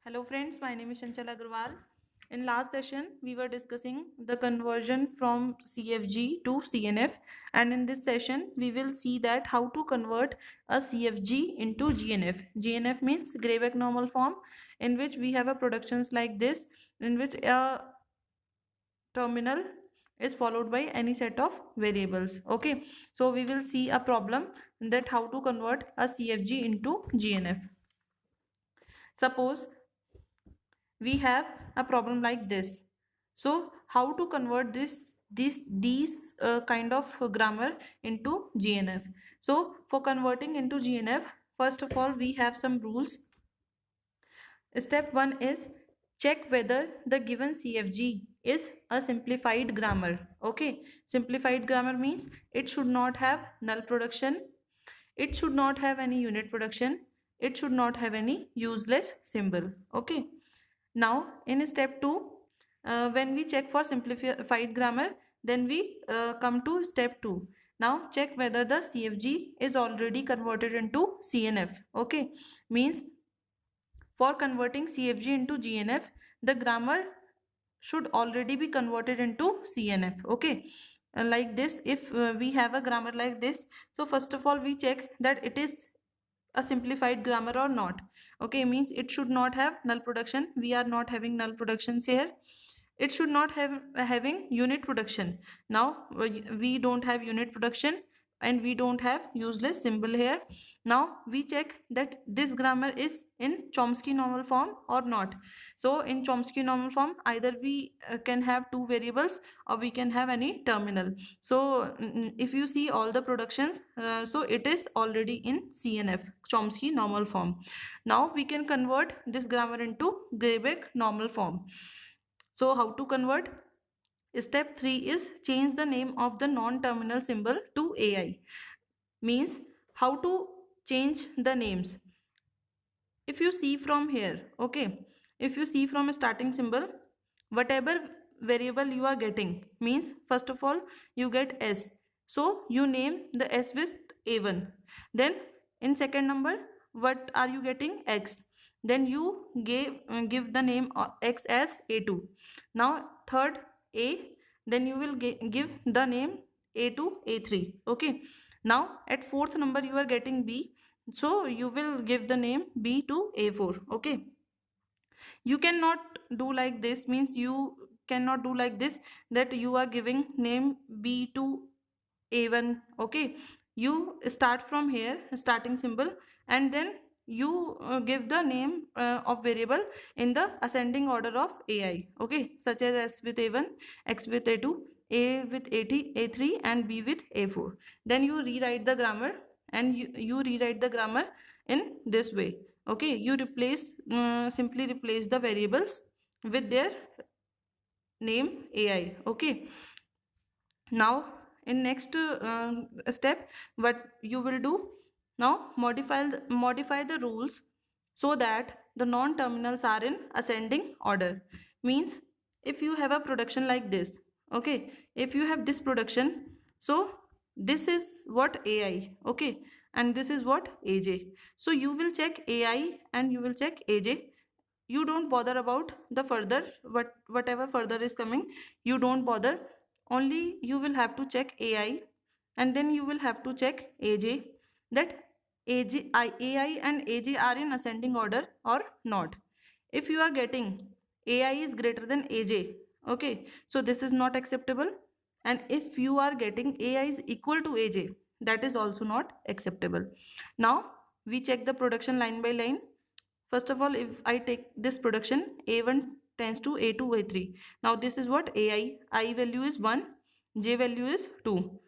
Hello friends, my name is Chanchal Agarwal. In last session, we were discussing the conversion from CFG to CNF, and in this session, we will see that how to convert a CFG into GNF. GNF means Greibeck normal form, in which we have a productions like this, in which a terminal is followed by any set of variables. Okay, so we will see a problem that how to convert a CFG into GNF. Suppose we have a problem like this. So how to convert these kind of grammar into GNF? So for converting into GNF, first of all we have some rules. Step 1 is check whether the given CFG is a simplified grammar. Okay, simplified grammar means it should not have null production, it should not have any unit production, it should not have any useless symbol. Okay, now in step 2, when we check for simplified grammar, then we come to step 2. Now check whether the CFG is already converted into CNF. Okay, means for converting CFG into GNF, the grammar should already be converted into CNF. Okay, like this, if we have a grammar like this, so first of all we check that it is a simplified grammar or not. Okay, means it should not have null production. We are not having null productions here. It should not have having unit production. Now we don't have unit production and we don't have useless symbol here. Now we check that this grammar is in Chomsky normal form or not. So in Chomsky normal form, either we can have two variables or we can have any terminal. So if you see all the productions, so it is already in CNF, Chomsky normal form. Now we can convert this grammar into Greibeck normal form. So how to convert? Step 3 is change the name of the non-terminal symbol to AI. Means how to change the names. If you see from here, okay, if you see from a starting symbol, whatever variable you are getting, means first of all you get S, so you name the S with A1. Then in second number, what are you getting? X, then you give the name X as A2. Now third A, then you will give the name A2 A3. Okay, now at fourth number you are getting B, so you will give the name B to A4. Okay, you cannot do like this, means you cannot do like this, that you are giving name B to A1. Okay, you start from here, starting symbol, and then you give the name of variable in the ascending order of AI. Okay, such as S with A1, X with A2, A with A3, and B with A4. Then you rewrite the grammar, and you rewrite the grammar in this way. Okay, you simply replace the variables with their name AI. Okay, now in next step, what you will do? Now modify the rules so that the non-terminals are in ascending order. Means if you have a production like this, okay, if you have this production, so this is what AI, okay, and this is what AJ. So you will check AI and you will check AJ. You don't bother about the further, whatever further is coming, you don't bother. Only you will have to check AI, and then you will have to check AJ, that AI and AJ are in ascending order or not. If you are getting AI is greater than AJ, okay, so this is not acceptable. And if you are getting AI is equal to AJ, that is also not acceptable. Now we check the production line by line. First of all, if I take this production, A1 tends to A2 A3. Now this is what AI. I value is 1, J value is 2.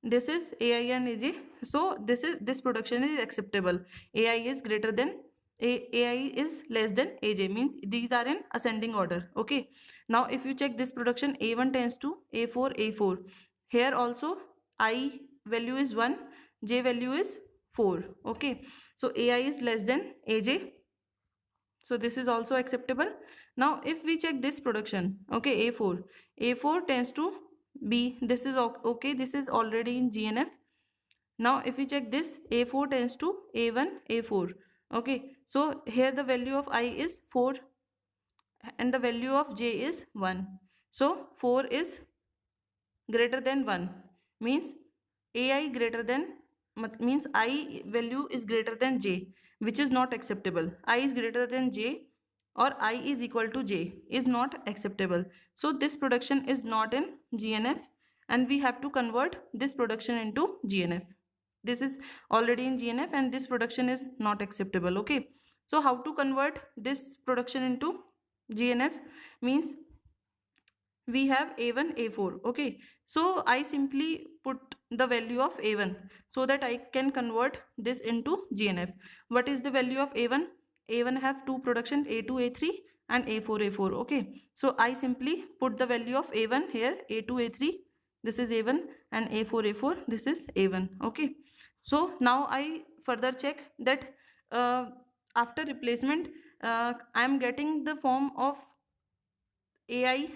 This is AI and AJ. So this production is acceptable. AI is greater than AI is less than AJ, means these are in ascending order. Okay. Now if you check this production, A1 tends to A4 A4. Here also I value is 1, J value is 4. Okay, so AI is less than AJ, so this is also acceptable. Now if we check this production, okay, A4 tends to B, this is okay, this is already in GNF. Now if we check this, A4 tends to A1 A4. Okay, So here the value of I is 4 and the value of j is 1. So 4 is greater than 1, means ai greater than means I value is greater than j, which is not acceptable. I is greater than j or I is equal to j is not acceptable. So this production is not in GNF and we have to convert this production into GNF. This is already in GNF and this production is not acceptable. Okay, so how to convert this production into GNF? Means we have a1 a4. Okay, so I simply put the value of a1 so that I can convert this into GNF. What is the value of a1? A1 have two production, a2 a3 and a4 a4. Okay, so I simply put the value of a1 here, a2 a3, this is a1, and a4 a4, this is a1. Okay, so now I further check that after replacement I am getting the form of ai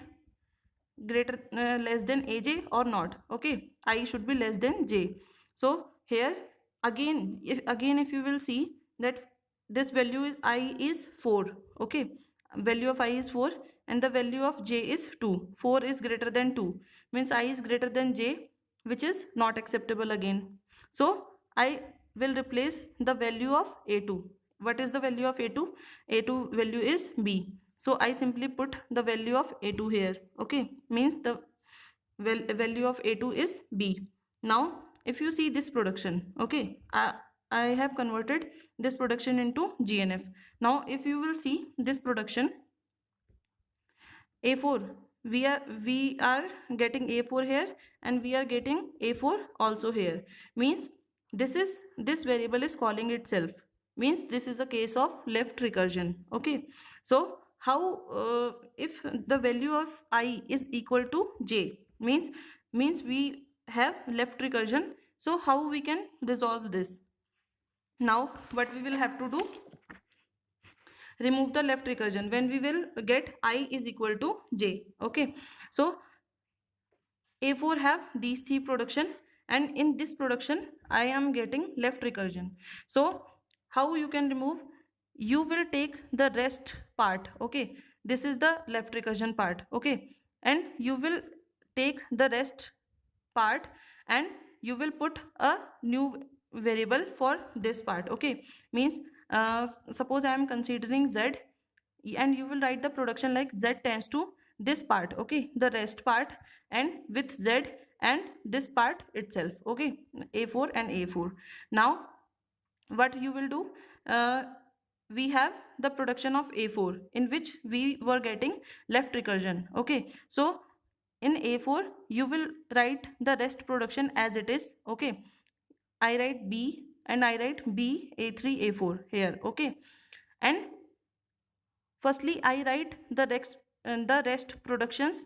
greater less than aj or not. Okay, I should be less than j. So here again if you will see that this value is I is 4. Okay, value of I is 4 and the value of j is 2. 4 is greater than 2, means I is greater than j, which is not acceptable again. So I will replace the value of a2. What is the value of a2? A2 value is b, so I simply put the value of a2 here. Okay, means the value of a2 is b. Now if you see this production, okay, I have converted this production into GNF. Now if you will see this production a4, we are getting a4 here and we are getting a4 also here, means this variable is calling itself, means this is a case of left recursion. Okay, so how if the value of I is equal to j, means we have left recursion. So how we can resolve this? Now what we will have to do, remove the left recursion when we will get I is equal to j. Okay, so a4 have these three production and in this production I am getting left recursion. So how you can remove? You will take the rest part. Okay, this is the left recursion part. Okay, and you will take the rest part and you will put a new variable for this part. Okay, means suppose I am considering z and you will write the production like z tends to this part. Okay, the rest part and with z and this part itself. Okay, a4 and a4. Now what you will do, we have the production of a4 in which we were getting left recursion. Okay, so in a4 you will write the rest production as it is. Okay, I write b and I write b a3 a4 here. Okay, and firstly I write the rest productions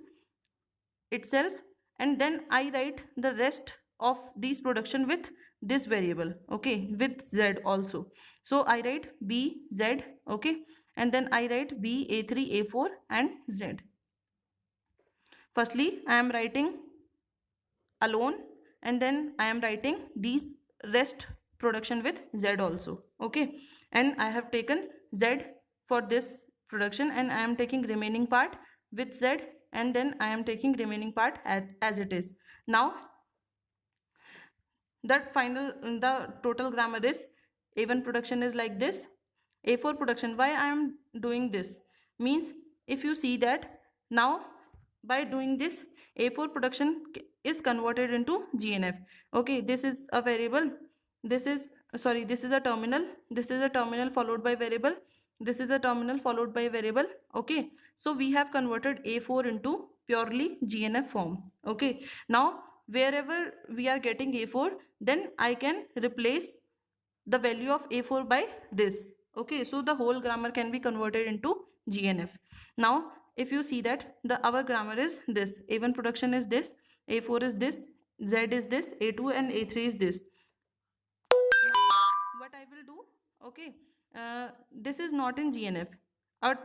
itself and then I write the rest of these production with this variable. Okay, with z also. So I write b z. Okay, and then I write b a3 a4 and z. Firstly I am writing alone and then I am writing these rest production with z also. Okay, and I have taken z for this production and I am taking remaining part with z and then I am taking remaining part as it is. Now the total grammar is a1 production is like this, a4 production. Why I am doing this? Means if you see that now by doing this a4 production is converted into GNF. Okay, this is a variable, this is a terminal, this is a terminal followed by variable, this is a terminal followed by variable. Okay, so we have converted a4 into purely GNF form. Okay, now wherever we are getting a4, then I can replace the value of a4 by this. Okay, so the whole grammar can be converted into GNF. Now if you see that our grammar is this, a1 production is this, a4 is this, z is this, a2 and a3 is this. What I will do, okay, this is not in GNF, a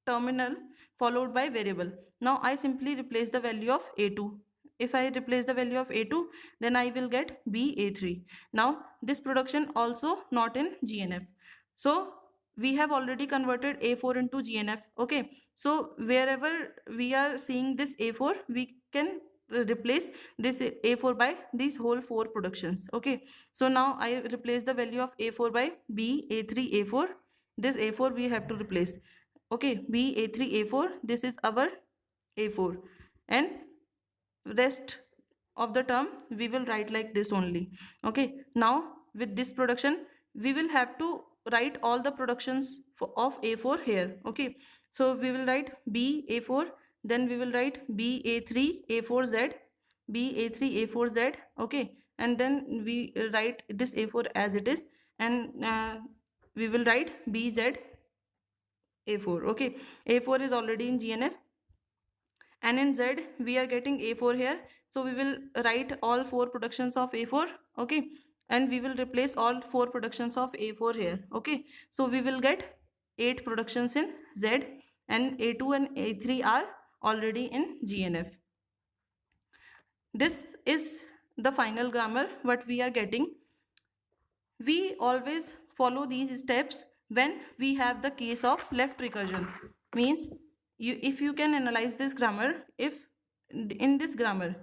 terminal followed by variable. Now I simply replace the value of a2. If I replace the value of a2, then I will get b a3. Now this production also not in GNF. So we have already converted A4 into GNF. Okay, so wherever we are seeing this A4, we can replace this A4 by these whole 4 productions. Okay, so now I replace the value of A4 by B, A3, A4. This A4 we have to replace. Okay, B, A3, A4, this is our A4, and rest of the term we will write like this only. Okay, now with this production we will have to write all the productions of A4 here. Okay, so we will write B, A4, then we will write B, A3, A4Z, B, A3, A4Z. Okay, and then we write this A4 as it is, and we will write BZ, A4. Okay, A4 is already in GNF, and in Z we are getting A4 here, so we will write all 4 productions of A4. Okay, and we will replace all 4 productions of A4 here. Okay, so we will get 8 productions in Z, and A2 and A3 are already in GNF. This is the final grammar what we are getting. We always follow these steps when we have the case of left recursion. Means if you can analyze this grammar, if in this grammar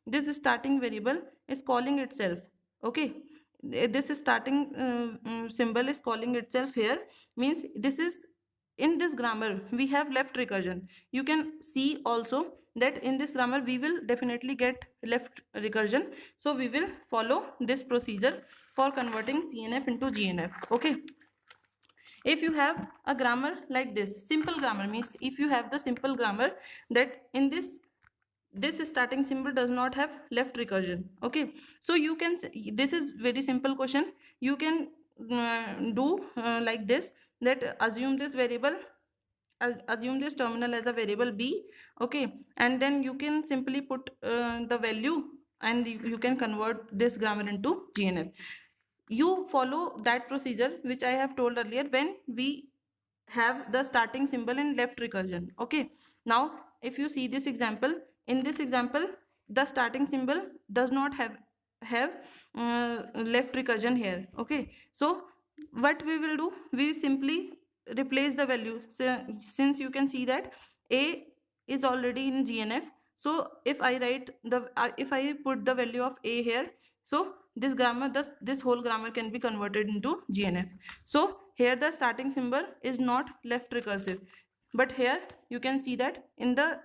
this starting variable is calling itself. Okay, this starting symbol is calling itself here, means this is in this grammar we have left recursion. You can see also that in this grammar we will definitely get left recursion, so we will follow this procedure for converting CNF into GNF. Okay, if you have a grammar like this, simple grammar, means if you have the simple grammar that in this starting symbol does not have left recursion. Okay, so you can, this is very simple question, you can do like this, that assume this variable, assume this terminal as a variable B. Okay, and then you can simply put the value, and you can convert this grammar into GNF. You follow that procedure which I have told earlier when we have the starting symbol in left recursion. Okay, now if you see this example, in this example the starting symbol does not have left recursion here. Okay, so what we will do, we simply replace the value. So since you can see that A is already in GNF, so if I write the if I put the value of A here, so this grammar, this whole grammar can be converted into GNF. So here the starting symbol is not left recursive, but here you can see that in the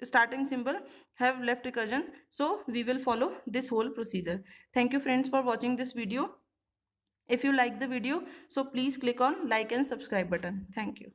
starting symbol have left recursion, so we will follow this whole procedure. Thank you friends for watching this video. If you like the video, so please click on like and subscribe button. Thank you.